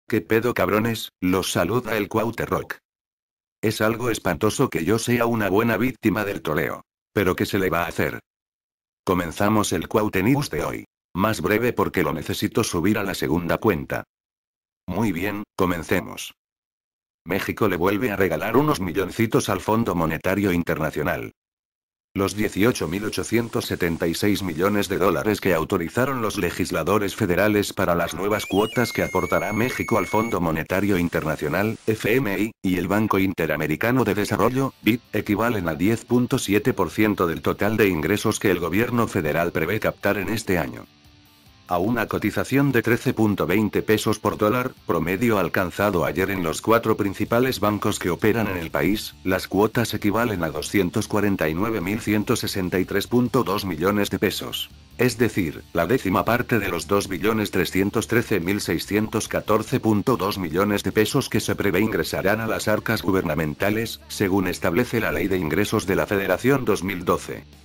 ¿Qué pedo cabrones? Los saluda el Cuauhtémoc. Es algo espantoso que yo sea una buena víctima del troleo. Pero ¿qué se le va a hacer? Comenzamos el Cuauhténews de hoy. Más breve porque lo necesito subir a la segunda cuenta. Muy bien, comencemos. México le vuelve a regalar unos milloncitos al Fondo Monetario Internacional. Los 18.876 millones de dólares que autorizaron los legisladores federales para las nuevas cuotas que aportará México al Fondo Monetario Internacional, FMI, y el Banco Interamericano de Desarrollo, BID, equivalen al 10.7% del total de ingresos que el gobierno federal prevé captar en este año. A una cotización de 13.20 pesos por dólar, promedio alcanzado ayer en los 4 principales bancos que operan en el país, las cuotas equivalen a 249.163.2 millones de pesos. Es decir, la décima parte de los 2.313.614.2 millones de pesos que se prevé ingresarán a las arcas gubernamentales, según establece la Ley de Ingresos de la Federación 2012.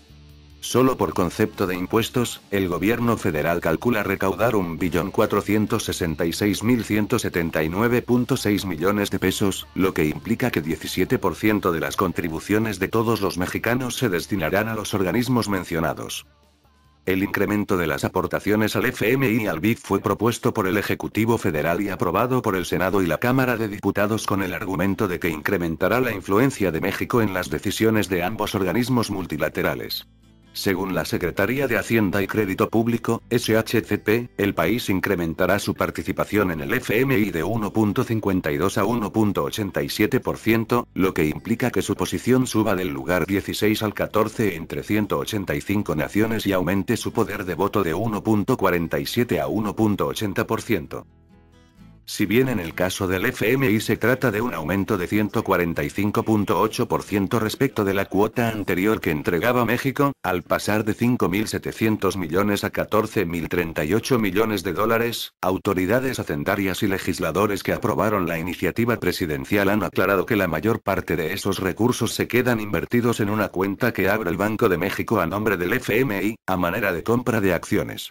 Solo por concepto de impuestos, el gobierno federal calcula recaudar 1.466.179.6 millones de pesos, lo que implica que 17% de las contribuciones de todos los mexicanos se destinarán a los organismos mencionados. El incremento de las aportaciones al FMI y al BID fue propuesto por el Ejecutivo Federal y aprobado por el Senado y la Cámara de Diputados con el argumento de que incrementará la influencia de México en las decisiones de ambos organismos multilaterales. Según la Secretaría de Hacienda y Crédito Público, SHCP, el país incrementará su participación en el FMI de 1.52 a 1.87%, lo que implica que su posición suba del lugar 16 al 14 entre 185 naciones y aumente su poder de voto de 1.47 a 1.80%. Si bien en el caso del FMI se trata de un aumento de 145.8% respecto de la cuota anterior que entregaba México, al pasar de 5.700 millones a 14.038 millones de dólares, autoridades hacendarias y legisladores que aprobaron la iniciativa presidencial han aclarado que la mayor parte de esos recursos se quedan invertidos en una cuenta que abre el Banco de México a nombre del FMI, a manera de compra de acciones.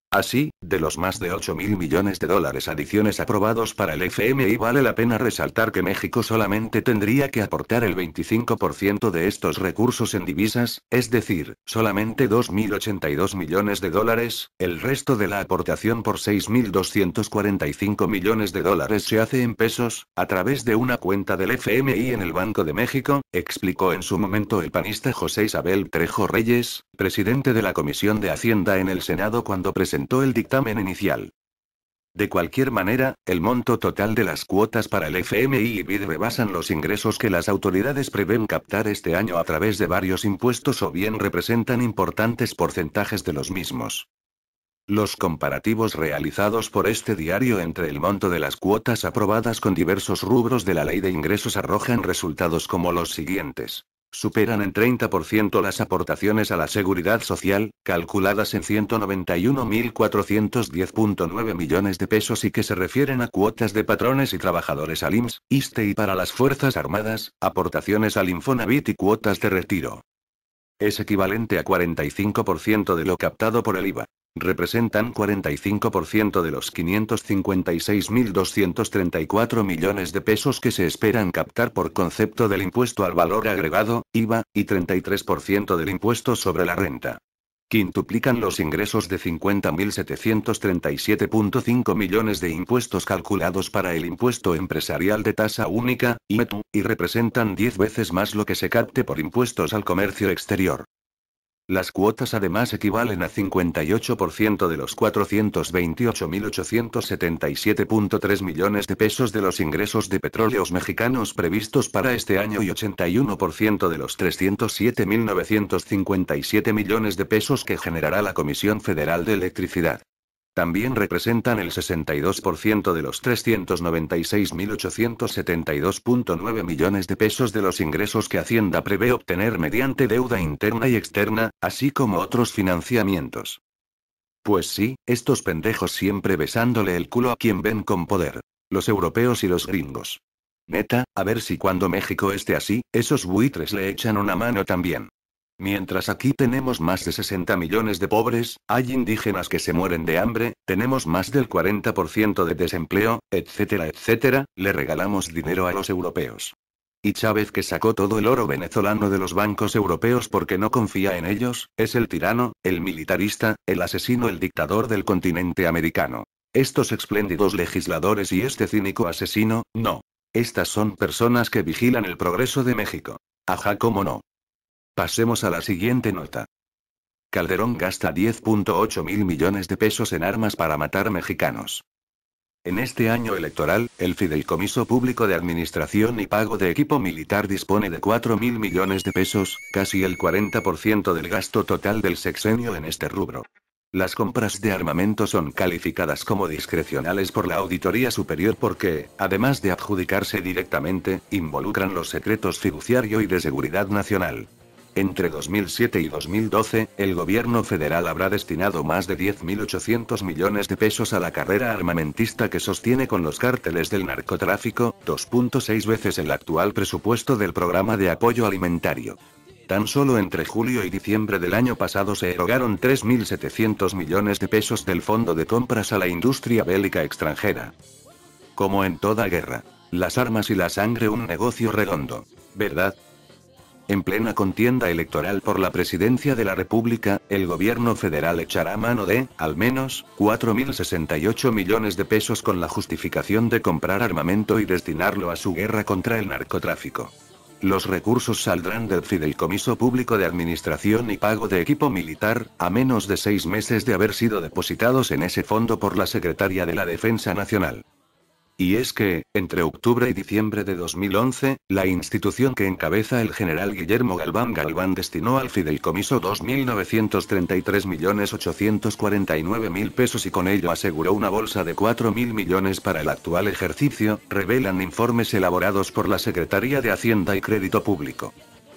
Así, de los más de 8.000 millones de dólares adiciones aprobados para el FMI, vale la pena resaltar que México solamente tendría que aportar el 25% de estos recursos en divisas, es decir, solamente 2.082 millones de dólares. El resto de la aportación por 6.245 millones de dólares se hace en pesos, a través de una cuenta del FMI en el Banco de México, explicó en su momento el panista José Isabel Trejo Reyes, presidente de la Comisión de Hacienda en el Senado cuando presentó el dictamen inicial. De cualquier manera, el monto total de las cuotas para el FMI y BID rebasan los ingresos que las autoridades prevén captar este año a través de varios impuestos o bien representan importantes porcentajes de los mismos. Los comparativos realizados por este diario entre el monto de las cuotas aprobadas con diversos rubros de la Ley de Ingresos arrojan resultados como los siguientes. Superan en 30% las aportaciones a la Seguridad Social, calculadas en 191.410.9 millones de pesos y que se refieren a cuotas de patrones y trabajadores al IMSS, ISSSTE y para las Fuerzas Armadas, aportaciones al Infonavit y cuotas de retiro. Es equivalente a 45% de lo captado por el IVA. Representan 45% de los 556.234 millones de pesos que se esperan captar por concepto del impuesto al valor agregado, IVA, y 33% del impuesto sobre la renta. Quintuplican los ingresos de 50.737.5 millones de impuestos calculados para el impuesto empresarial de tasa única, IETU, y representan 10 veces más lo que se capte por impuestos al comercio exterior. Las cuotas además equivalen a 58% de los 428.877.3 millones de pesos de los ingresos de petróleos mexicanos previstos para este año y 81% de los 307.957 millones de pesos que generará la Comisión Federal de Electricidad. También representan el 62% de los 396.872.9 millones de pesos de los ingresos que Hacienda prevé obtener mediante deuda interna y externa, así como otros financiamientos. Pues sí, estos pendejos siempre besándole el culo a quien ven con poder. Los europeos y los gringos. Neta, a ver si cuando México esté así, esos buitres le echan una mano también. Mientras aquí tenemos más de 60 millones de pobres, hay indígenas que se mueren de hambre, tenemos más del 40% de desempleo, etcétera, etcétera, le regalamos dinero a los europeos. Y Chávez, que sacó todo el oro venezolano de los bancos europeos porque no confía en ellos, es el tirano, el militarista, el asesino, el dictador del continente americano. Estos espléndidos legisladores y este cínico asesino, no. Estas son personas que vigilan el progreso de México. Ajá, cómo no. Pasemos a la siguiente nota. Calderón gasta 10.8 mil millones de pesos en armas para matar mexicanos. En este año electoral, el Fideicomiso Público de Administración y Pago de Equipo Militar dispone de 4 mil millones de pesos, casi el 40% del gasto total del sexenio en este rubro. Las compras de armamento son calificadas como discrecionales por la Auditoría Superior porque, además de adjudicarse directamente, involucran los secretos fiduciario y de seguridad nacional. Entre 2007 y 2012, el gobierno federal habrá destinado más de 10.800 millones de pesos a la carrera armamentista que sostiene con los cárteles del narcotráfico, 2.6 veces el actual presupuesto del programa de apoyo alimentario. Tan solo entre julio y diciembre del año pasado se erogaron 3.700 millones de pesos del Fondo de Compras a la industria bélica extranjera. Como en toda guerra, las armas y la sangre un negocio redondo, ¿verdad? En plena contienda electoral por la presidencia de la República, el gobierno federal echará mano de, al menos, 4.068 millones de pesos con la justificación de comprar armamento y destinarlo a su guerra contra el narcotráfico. Los recursos saldrán del Fideicomiso Público de Administración y Pago de Equipo Militar, a menos de 6 meses de haber sido depositados en ese fondo por la Secretaría de la Defensa Nacional. Y es que, entre octubre y diciembre de 2011, la institución que encabeza el general Guillermo Galván Galván destinó al fideicomiso 2.933.849.000 pesos y con ello aseguró una bolsa de 4.000 millones para el actual ejercicio, revelan informes elaborados por la Secretaría de Hacienda y Crédito Público.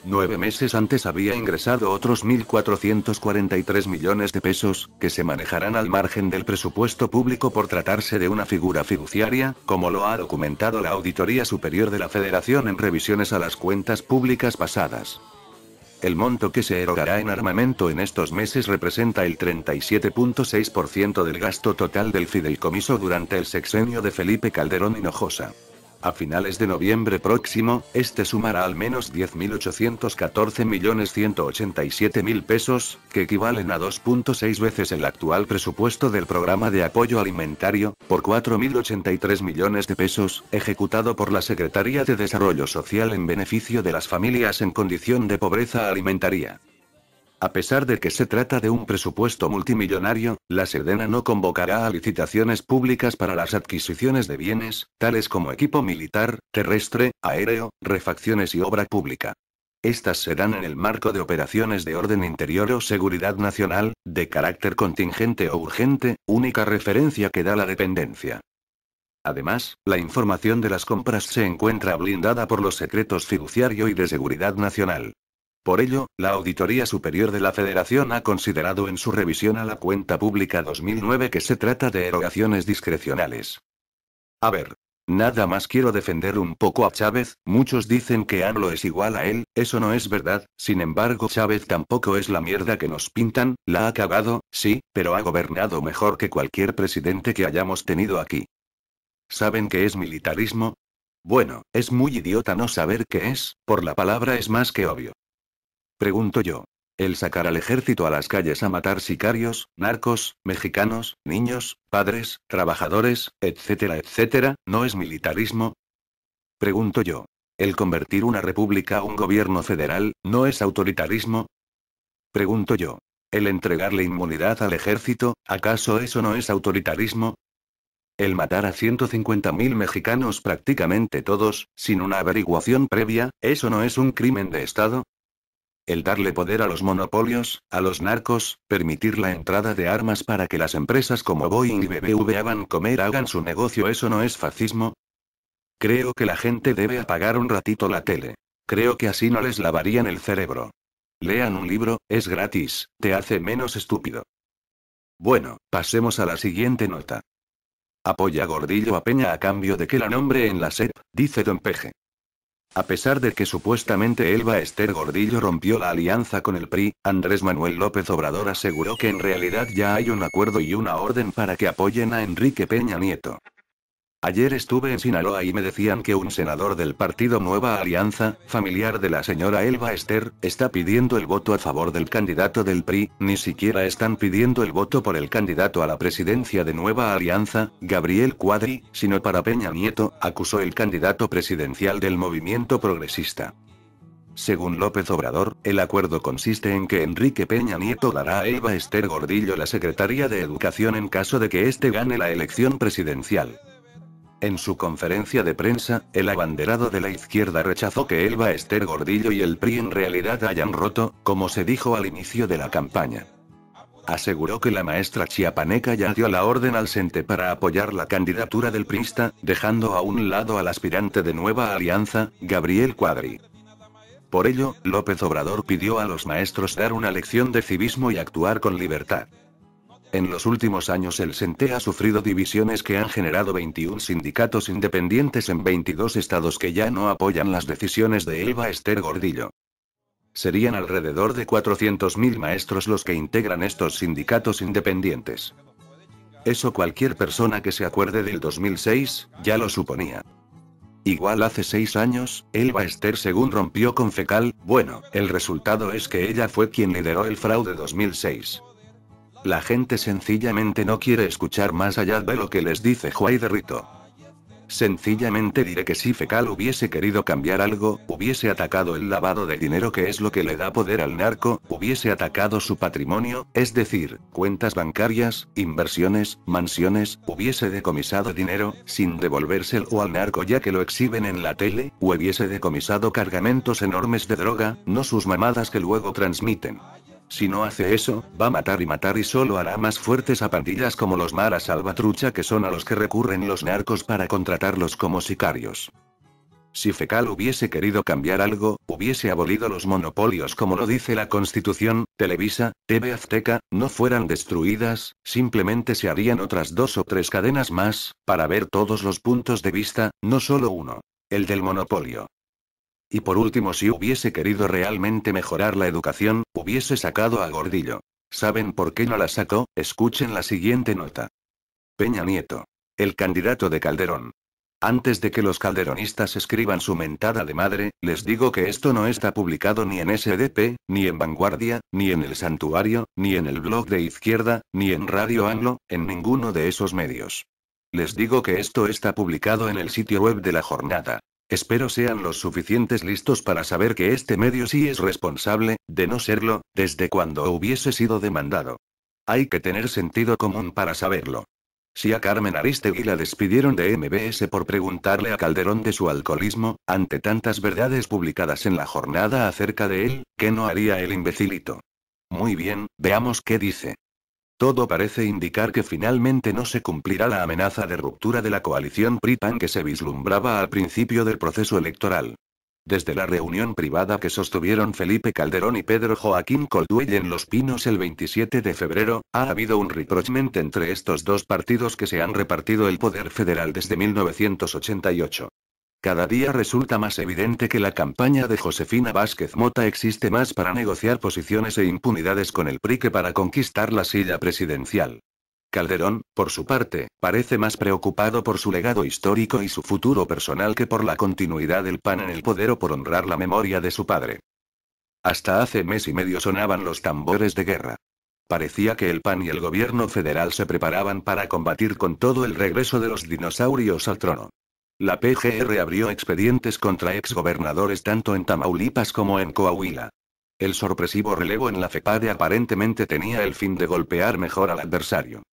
9 meses antes había ingresado otros 1.443 millones de pesos, que se manejarán al margen del presupuesto público por tratarse de una figura fiduciaria, como lo ha documentado la Auditoría Superior de la Federación en revisiones a las cuentas públicas pasadas. El monto que se erogará en armamento en estos meses representa el 37.6% del gasto total del fideicomiso durante el sexenio de Felipe Calderón Hinojosa. A finales de noviembre próximo, este sumará al menos 10.814.187.000 pesos, que equivalen a 2.6 veces el actual presupuesto del programa de apoyo alimentario, por 4.083 millones de pesos, ejecutado por la Secretaría de Desarrollo Social en beneficio de las familias en condición de pobreza alimentaria. A pesar de que se trata de un presupuesto multimillonario, la Sedena no convocará a licitaciones públicas para las adquisiciones de bienes, tales como equipo militar, terrestre, aéreo, refacciones y obra pública. Estas serán en el marco de operaciones de orden interior o seguridad nacional, de carácter contingente o urgente, única referencia que da la dependencia. Además, la información de las compras se encuentra blindada por los secretos fiduciario y de seguridad nacional. Por ello, la Auditoría Superior de la Federación ha considerado en su revisión a la cuenta pública 2009 que se trata de erogaciones discrecionales. A ver. Nada más quiero defender un poco a Chávez, muchos dicen que AMLO es igual a él, eso no es verdad, sin embargo Chávez tampoco es la mierda que nos pintan, la ha cagado, sí, pero ha gobernado mejor que cualquier presidente que hayamos tenido aquí. ¿Saben qué es militarismo? Bueno, es muy idiota no saber qué es, por la palabra es más que obvio. Pregunto yo. ¿El sacar al ejército a las calles a matar sicarios, narcos, mexicanos, niños, padres, trabajadores, etcétera, etcétera, no es militarismo? Pregunto yo. ¿El convertir una república a un gobierno federal, no es autoritarismo? Pregunto yo. ¿El entregarle inmunidad al ejército, acaso eso no es autoritarismo? ¿El matar a 150.000 mexicanos prácticamente todos, sin una averiguación previa, eso no es un crimen de Estado? El darle poder a los monopolios, a los narcos, permitir la entrada de armas para que las empresas como Boeing y BBVA Bancomer hagan su negocio, ¿eso no es fascismo? Creo que la gente debe apagar un ratito la tele. Creo que así no les lavarían el cerebro. Lean un libro, es gratis, te hace menos estúpido. Bueno, pasemos a la siguiente nota. Apoya Gordillo a Peña a cambio de que la nombre en la SEP, dice Don Peje. A pesar de que supuestamente Elba Ester Gordillo rompió la alianza con el PRI, Andrés Manuel López Obrador aseguró que en realidad ya hay un acuerdo y una orden para que apoyen a Enrique Peña Nieto. Ayer estuve en Sinaloa y me decían que un senador del partido Nueva Alianza, familiar de la señora Elba Ester, está pidiendo el voto a favor del candidato del PRI, ni siquiera están pidiendo el voto por el candidato a la presidencia de Nueva Alianza, Gabriel Cuadri, sino para Peña Nieto, acusó el candidato presidencial del movimiento progresista. Según López Obrador, el acuerdo consiste en que Enrique Peña Nieto dará a Elba Ester Gordillo la Secretaría de Educación en caso de que éste gane la elección presidencial. En su conferencia de prensa, el abanderado de la izquierda rechazó que Elba Ester Gordillo y el PRI en realidad hayan roto, como se dijo al inicio de la campaña. Aseguró que la maestra chiapaneca ya dio la orden al CENTE para apoyar la candidatura del priista, dejando a un lado al aspirante de Nueva Alianza, Gabriel Cuadri. Por ello, López Obrador pidió a los maestros dar una lección de civismo y actuar con libertad. En los últimos años el CENTE ha sufrido divisiones que han generado 21 sindicatos independientes en 22 estados que ya no apoyan las decisiones de Elba Ester Gordillo. Serían alrededor de 400.000 maestros los que integran estos sindicatos independientes. Eso cualquier persona que se acuerde del 2006, ya lo suponía. Igual hace 6 años, Elba Ester según rompió con FECAL, bueno, el resultado es que ella fue quien lideró el fraude 2006. La gente sencillamente no quiere escuchar más allá de lo que les dice Juay de Rito. Sencillamente diré que si FECAL hubiese querido cambiar algo, hubiese atacado el lavado de dinero que es lo que le da poder al narco, hubiese atacado su patrimonio, es decir, cuentas bancarias, inversiones, mansiones, hubiese decomisado dinero, sin devolvérselo al narco ya que lo exhiben en la tele, o hubiese decomisado cargamentos enormes de droga, no sus mamadas que luego transmiten. Si no hace eso, va a matar y solo hará más fuertes a pandillas como los Mara Salvatrucha que son a los que recurren los narcos para contratarlos como sicarios. Si FECAL hubiese querido cambiar algo, hubiese abolido los monopolios como lo dice la Constitución, Televisa, TV Azteca, no fueran destruidas, simplemente se harían otras 2 o 3 cadenas más, para ver todos los puntos de vista, no solo uno. El del monopolio. Y por último, si hubiese querido realmente mejorar la educación, hubiese sacado a Gordillo. ¿Saben por qué no la sacó? Escuchen la siguiente nota. Peña Nieto. El candidato de Calderón. Antes de que los calderonistas escriban su mentada de madre, les digo que esto no está publicado ni en SDP, ni en Vanguardia, ni en El Santuario, ni en el blog de Izquierda, ni en Radio Anglo, en ninguno de esos medios. Les digo que esto está publicado en el sitio web de La Jornada. Espero sean los suficientes listos para saber que este medio sí es responsable, de no serlo, desde cuando hubiese sido demandado. Hay que tener sentido común para saberlo. Si a Carmen Aristegui la despidieron de MBS por preguntarle a Calderón de su alcoholismo, ante tantas verdades publicadas en La Jornada acerca de él, ¿qué no haría el imbecilito? Muy bien, veamos qué dice. Todo parece indicar que finalmente no se cumplirá la amenaza de ruptura de la coalición PRI-PAN que se vislumbraba al principio del proceso electoral. Desde la reunión privada que sostuvieron Felipe Calderón y Pedro Joaquín Colduell en Los Pinos el 27 de febrero, ha habido un rapprochement entre estos dos partidos que se han repartido el poder federal desde 1988. Cada día resulta más evidente que la campaña de Josefina Vázquez Mota existe más para negociar posiciones e impunidades con el PRI que para conquistar la silla presidencial. Calderón, por su parte, parece más preocupado por su legado histórico y su futuro personal que por la continuidad del PAN en el poder o por honrar la memoria de su padre. Hasta hace mes y medio sonaban los tambores de guerra. Parecía que el PAN y el gobierno federal se preparaban para combatir con todo el regreso de los dinosaurios al trono. La PGR abrió expedientes contra exgobernadores tanto en Tamaulipas como en Coahuila. El sorpresivo relevo en la FEPADE aparentemente tenía el fin de golpear mejor al adversario.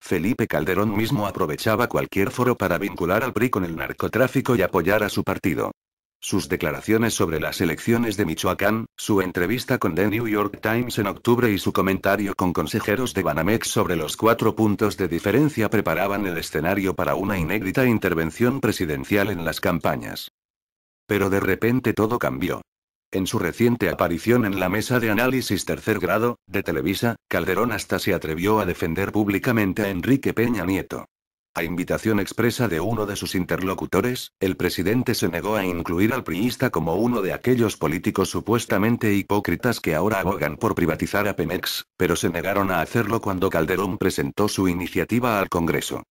Felipe Calderón mismo aprovechaba cualquier foro para vincular al PRI con el narcotráfico y apoyar a su partido. Sus declaraciones sobre las elecciones de Michoacán, su entrevista con The New York Times en octubre y su comentario con consejeros de Banamex sobre los 4 puntos de diferencia preparaban el escenario para una inédita intervención presidencial en las campañas. Pero de repente todo cambió. En su reciente aparición en la mesa de análisis tercer grado, de Televisa, Calderón hasta se atrevió a defender públicamente a Enrique Peña Nieto. A invitación expresa de uno de sus interlocutores, el presidente se negó a incluir al priista como uno de aquellos políticos supuestamente hipócritas que ahora abogan por privatizar a Pemex, pero se negaron a hacerlo cuando Calderón presentó su iniciativa al Congreso.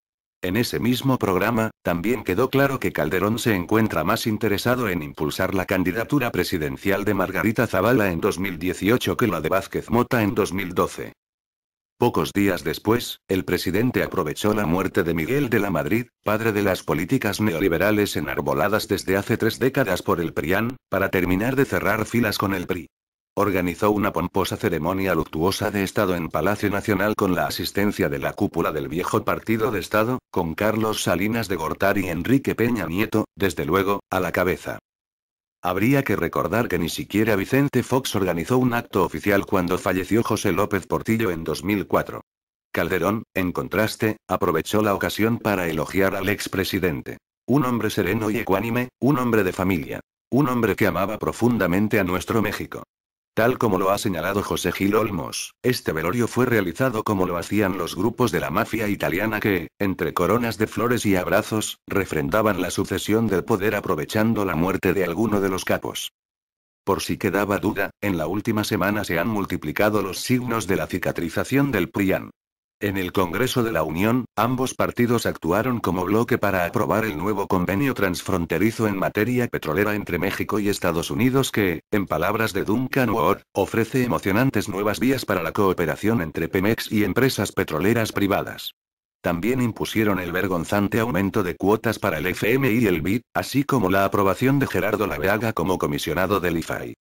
En ese mismo programa, también quedó claro que Calderón se encuentra más interesado en impulsar la candidatura presidencial de Margarita Zavala en 2018 que la de Vázquez Mota en 2012. Pocos días después, el presidente aprovechó la muerte de Miguel de la Madrid, padre de las políticas neoliberales enarboladas desde hace 3 décadas por el PRIAN, para terminar de cerrar filas con el PRI. Organizó una pomposa ceremonia luctuosa de Estado en Palacio Nacional con la asistencia de la cúpula del viejo Partido de Estado, con Carlos Salinas de Gortari y Enrique Peña Nieto, desde luego, a la cabeza. Habría que recordar que ni siquiera Vicente Fox organizó un acto oficial cuando falleció José López Portillo en 2004. Calderón, en contraste, aprovechó la ocasión para elogiar al expresidente. Un hombre sereno y ecuánime, un hombre de familia. Un hombre que amaba profundamente a nuestro México. Tal como lo ha señalado José Gil Olmos, este velorio fue realizado como lo hacían los grupos de la mafia italiana que, entre coronas de flores y abrazos, refrendaban la sucesión del poder aprovechando la muerte de alguno de los capos. Por si quedaba duda, en la última semana se han multiplicado los signos de la cicatrización del PRIAN. En el Congreso de la Unión, ambos partidos actuaron como bloque para aprobar el nuevo convenio transfronterizo en materia petrolera entre México y Estados Unidos que, en palabras de Duncan Ward, ofrece emocionantes nuevas vías para la cooperación entre Pemex y empresas petroleras privadas. También impusieron el vergonzante aumento de cuotas para el FMI y el BID, así como la aprobación de Gerardo Laveaga como comisionado del IFAI.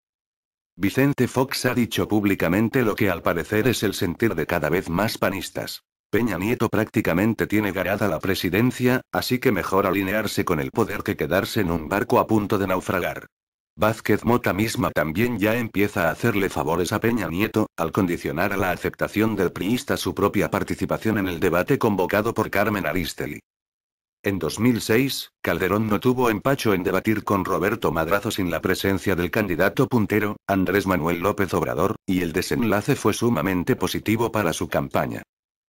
Vicente Fox ha dicho públicamente lo que al parecer es el sentir de cada vez más panistas. Peña Nieto prácticamente tiene ganada la presidencia, así que mejor alinearse con el poder que quedarse en un barco a punto de naufragar. Vázquez Mota misma también ya empieza a hacerle favores a Peña Nieto, al condicionar a la aceptación del priista su propia participación en el debate convocado por Carmen Arístegui. En 2006, Calderón no tuvo empacho en debatir con Roberto Madrazo sin la presencia del candidato puntero, Andrés Manuel López Obrador, y el desenlace fue sumamente positivo para su campaña.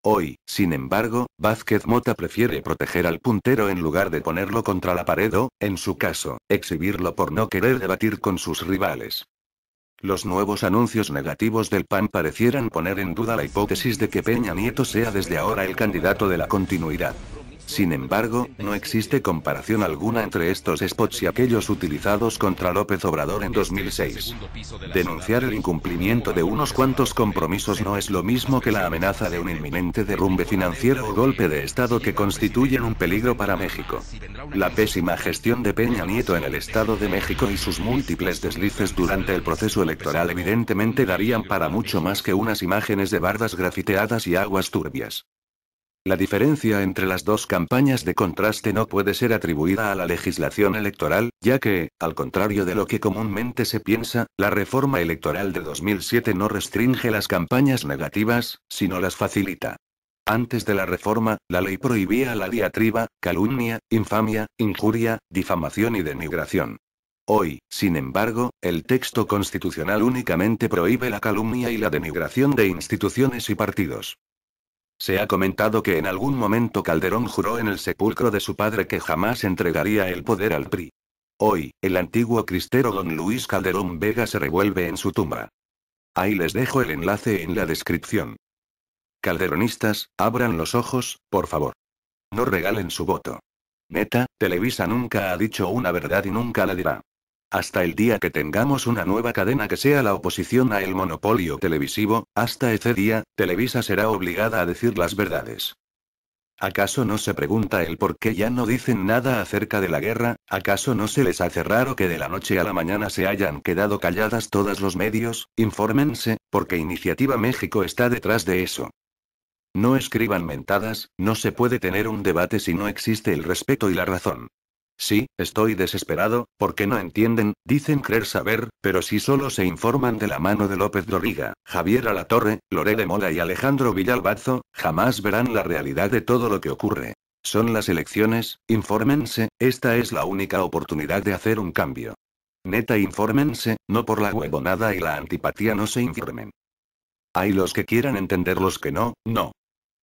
Hoy, sin embargo, Vázquez Mota prefiere proteger al puntero en lugar de ponerlo contra la pared o, en su caso, exhibirlo por no querer debatir con sus rivales. Los nuevos anuncios negativos del PAN parecieran poner en duda la hipótesis de que Peña Nieto sea desde ahora el candidato de la continuidad. Sin embargo, no existe comparación alguna entre estos spots y aquellos utilizados contra López Obrador en 2006. Denunciar el incumplimiento de unos cuantos compromisos no es lo mismo que la amenaza de un inminente derrumbe financiero o golpe de Estado que constituyen un peligro para México. La pésima gestión de Peña Nieto en el Estado de México y sus múltiples deslices durante el proceso electoral evidentemente darían para mucho más que unas imágenes de bardas grafiteadas y aguas turbias. La diferencia entre las dos campañas de contraste no puede ser atribuida a la legislación electoral, ya que, al contrario de lo que comúnmente se piensa, la reforma electoral de 2007 no restringe las campañas negativas, sino las facilita. Antes de la reforma, la ley prohibía la diatriba, calumnia, infamia, injuria, difamación y denigración. Hoy, sin embargo, el texto constitucional únicamente prohíbe la calumnia y la denigración de instituciones y partidos. Se ha comentado que en algún momento Calderón juró en el sepulcro de su padre que jamás entregaría el poder al PRI. Hoy, el antiguo cristero don Luis Calderón Vega se revuelve en su tumba. Ahí les dejo el enlace en la descripción. Calderonistas, abran los ojos, por favor. No regalen su voto. Neta, Televisa nunca ha dicho una verdad y nunca la dirá. Hasta el día que tengamos una nueva cadena que sea la oposición a el monopolio televisivo, hasta ese día, Televisa será obligada a decir las verdades. ¿Acaso no se pregunta el por qué ya no dicen nada acerca de la guerra? ¿Acaso no se les hace raro que de la noche a la mañana se hayan quedado calladas todos los medios? Infórmense, porque Iniciativa México está detrás de eso. No escriban mentadas, no se puede tener un debate si no existe el respeto y la razón. Sí, estoy desesperado, porque no entienden, dicen creer saber, pero si solo se informan de la mano de López Dóriga, Javier Alatorre, Loré de Mola y Alejandro Villalbazo, jamás verán la realidad de todo lo que ocurre. Son las elecciones, infórmense, esta es la única oportunidad de hacer un cambio. Neta, infórmense, no por la huevonada y la antipatía no se informen. Hay los que quieran entender, los que no, no.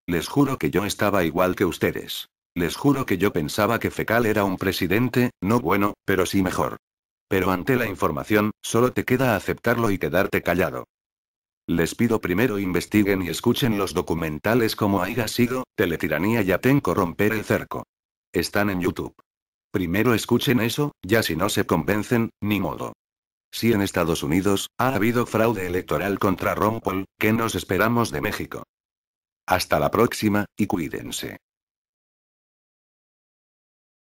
Les juro que yo estaba igual que ustedes. Les juro que yo pensaba que Fecal era un presidente, no bueno, pero sí mejor. Pero ante la información, solo te queda aceptarlo y quedarte callado. Les pido primero investiguen y escuchen los documentales como haya sido, Teletiranía y Atenco romper el cerco. Están en YouTube. Primero escuchen eso, ya si no se convencen, ni modo. Si en Estados Unidos ha habido fraude electoral contra Ron Paul, ¿qué nos esperamos de México? Hasta la próxima, y cuídense.